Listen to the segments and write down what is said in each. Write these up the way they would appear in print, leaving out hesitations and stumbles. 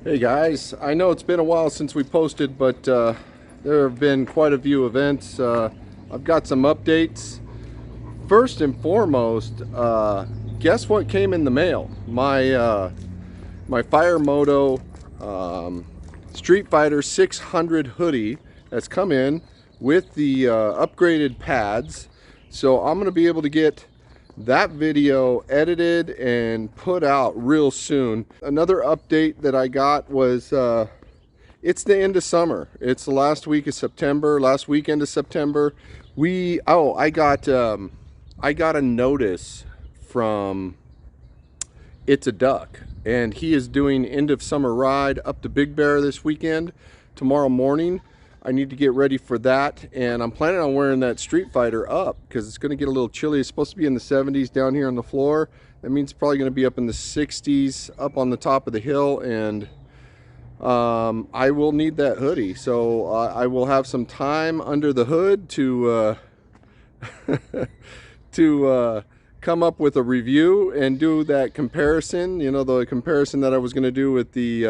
Hey guys, I know it's been a while since we posted, but there have been quite a few events. I've got some updates. First and foremost, guess what came in the mail? My Fire Moto Street Fighter 600 hoodie that's come in with the upgraded pads. So I'm going to be able to get that video edited and put out real soon. Another update that I got was it's the end of summer. It's the last week of September, last weekend of September. I got a notice from It's a Duck, and he is doing end of summer ride up to Big Bear this weekend. Tomorrow morning I need to get ready for that, and I'm planning on wearing that Street Fighter up because it's going to get a little chilly. It's supposed to be in the 70s down here on the floor. That means it's probably going to be up in the 60s up on the top of the hill, and I will need that hoodie. So I will have some time under the hood to come up with a review and do that comparison. You know, the comparison that I was going to do with the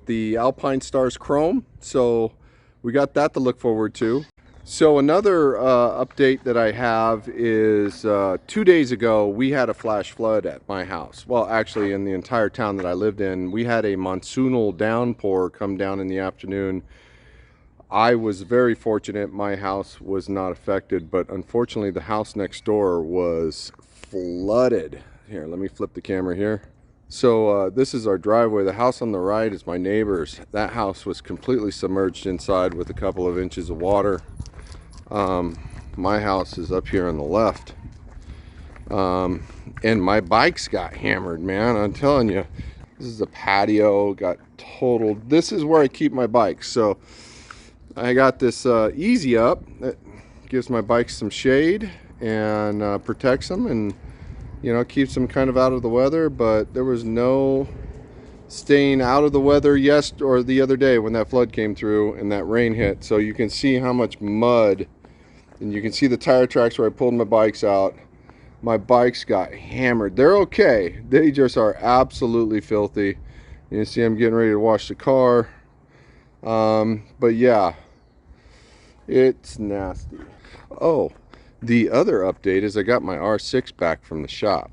the Alpine Stars Chrome. So we got that to look forward to. So another update that I have is 2 days ago we had a flash flood at my house. Well, actually in the entire town that I lived in. We had a monsoonal downpour come down in the afternoon. I was very fortunate my house was not affected, but unfortunately the house next door was flooded. Here, let me flip the camera here. So this is our driveway. The house on the right is my neighbor's. That house was completely submerged inside with a couple of inches of water. My house is up here on the left. And my bikes got hammered, man. I'm telling you, this is a patio, got totaled. This is where I keep my bikes. So I got this Easy Up that gives my bikes some shade and protects them, and you know, keeps them kind of out of the weather. But there was no staying out of the weather or the other day when that flood came through and that rain hit. So you can see how much mud, and you can see the tire tracks where I pulled my bikes out. My bikes got hammered. They're okay. They just are absolutely filthy. You can see I'm getting ready to wash the car. But yeah, it's nasty. Oh, the other update is I got my R6 back from the shop.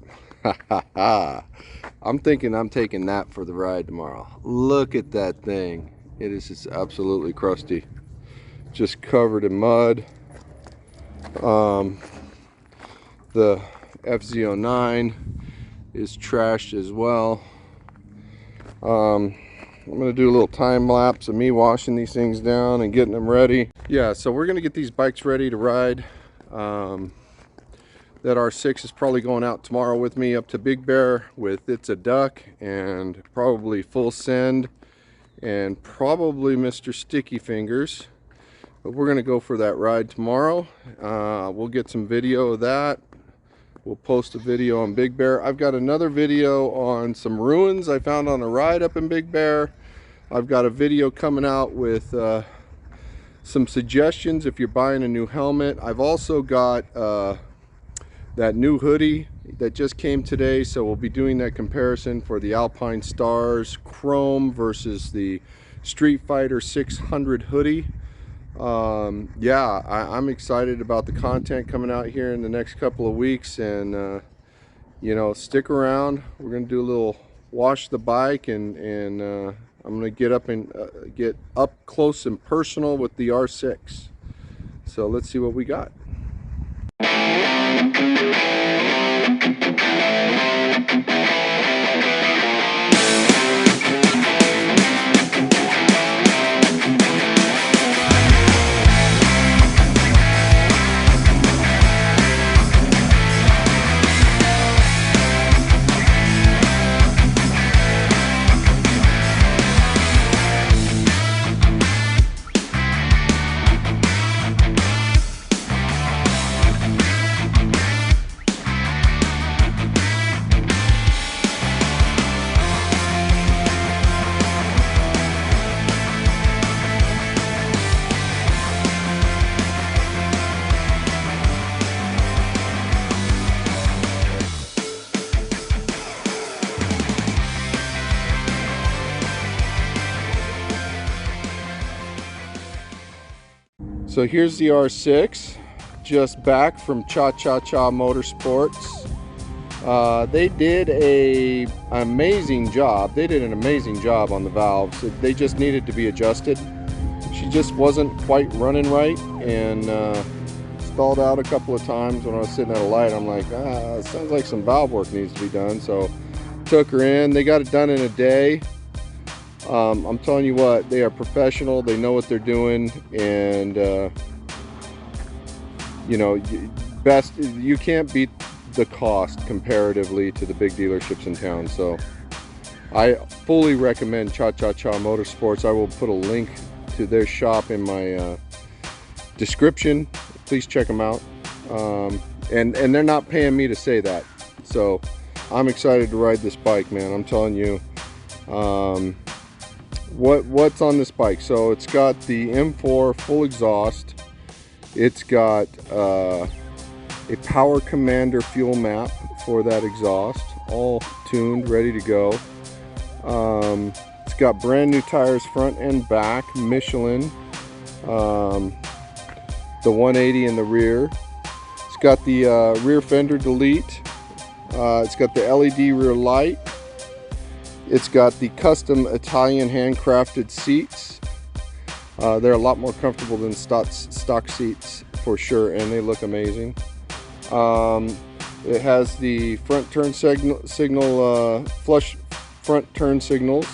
I'm thinking I'm taking that for the ride tomorrow. Look at that thing. It is just absolutely crusty, just covered in mud. The FZ09 is trashed as well. I'm gonna do a little time lapse of me washing these things down and getting them ready. Yeah, so we're gonna get these bikes ready to ride. That R6 is probably going out tomorrow with me up to Big Bear with It's a Duck, and probably full send, and probably Mr. Sticky Fingers. But we're gonna go for that ride tomorrow. We'll get some video of that. We'll post a video on Big Bear. I've got another video on some ruins I found on a ride up in Big Bear. I've got a video coming out with some suggestions if you're buying a new helmet. I've also got that new hoodie that just came today, so we'll be doing that comparison for the Alpine Stars Chrome versus the Street Fighter 600 hoodie. Yeah, I'm excited about the content coming out here in the next couple of weeks, and you know, stick around. We're gonna do a little wash the bike, and I'm gonna get up close and personal with the R6. So let's see what we got. So here's the R6, just back from Cha Cha Cha Motorsports. They did an amazing job. They did an amazing job on the valves. They just needed to be adjusted. She just wasn't quite running right, and stalled out a couple of times when I was sitting at a light. I'm like, it sounds like some valve work needs to be done. So took her in. They got it done in a day. I'm telling you what, they are professional. They know what they're doing, and you know, you can't beat the cost comparatively to the big dealerships in town. So I fully recommend Cha Cha Cha Motorsports. I will put a link to their shop in my description. Please check them out. And they're not paying me to say that. So I'm excited to ride this bike, man. I'm telling you. What's on this bike? So it's got the M4 full exhaust. It's got a Power Commander fuel map for that exhaust, all tuned, ready to go. It's got brand new tires front and back, Michelin, the 180 in the rear. It's got the rear fender delete. It's got the LED rear light. It's got the custom Italian handcrafted seats. They're a lot more comfortable than stock seats for sure, and they look amazing. It has the front turn signal, flush front turn signals.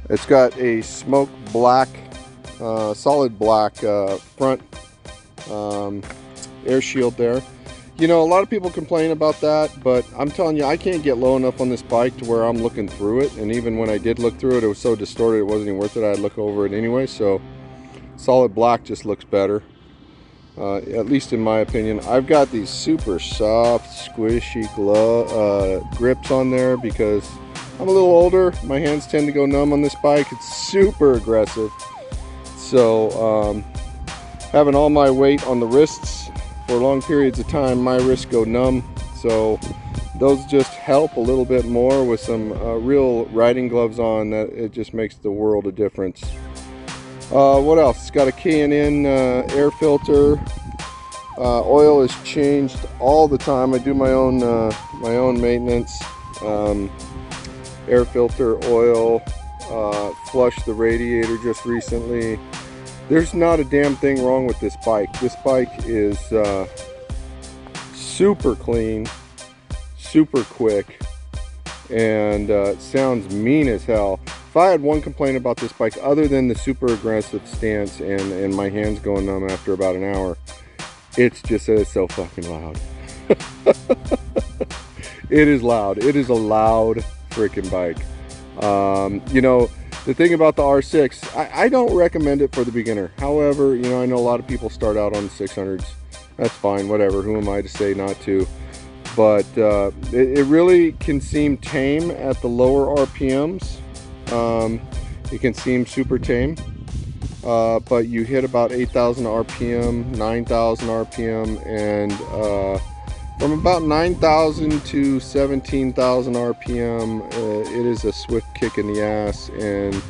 It's got a smoke black, solid black front air shield there. You know, a lot of people complain about that, but I'm telling you, I can't get low enough on this bike to where I'm looking through it. And even when I did look through it, it was so distorted it wasn't even worth it. I'd look over it anyway. So solid black just looks better, at least in my opinion. I've got these super soft, squishy grips on there because I'm a little older. My hands tend to go numb on this bike. It's super aggressive. So having all my weight on the wrists for long periods of time, my wrists go numb. So those just help a little bit more with some real riding gloves on. That it just makes the world of difference. What else? It's got a K&N air filter. Oil is changed all the time. I do my own maintenance. Air filter, oil, flushed the radiator just recently. There's not a damn thing wrong with this bike. This bike is super clean, super quick, and it sounds mean as hell. If I had one complaint about this bike, other than the super aggressive stance and my hands going numb after about an hour, it's just that it's so fucking loud. It is loud. It is a loud freaking bike. You know, the thing about the R6, I don't recommend it for the beginner. However, you know, I know a lot of people start out on the 600s. That's fine, whatever. Who am I to say not to? But it really can seem tame at the lower RPMs. It can seem super tame. But you hit about 8,000 RPM, 9,000 RPM, and from about 9,000 to 17,000 RPM, it is a swift kick in the ass and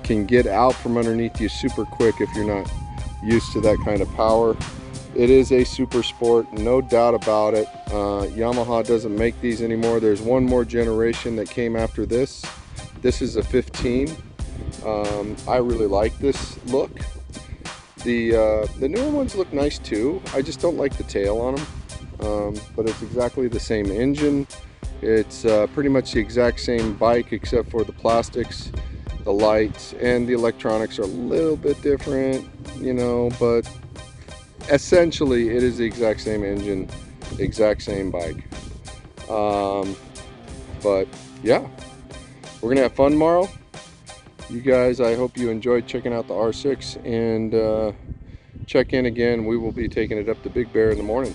can get out from underneath you super quick if you're not used to that kind of power. It is a super sport, no doubt about it. Yamaha doesn't make these anymore. There's one more generation that came after this. This is a 15. I really like this look. The newer ones look nice too. I just don't like the tail on them. But it's exactly the same engine. It's pretty much the exact same bike except for the plastics, the lights, and the electronics are a little bit different, you know, but essentially it is the exact same engine, exact same bike. But yeah, we're gonna have fun tomorrow. You guys, I hope you enjoyed checking out the R6, and check in again. We will be taking it up to Big Bear in the morning.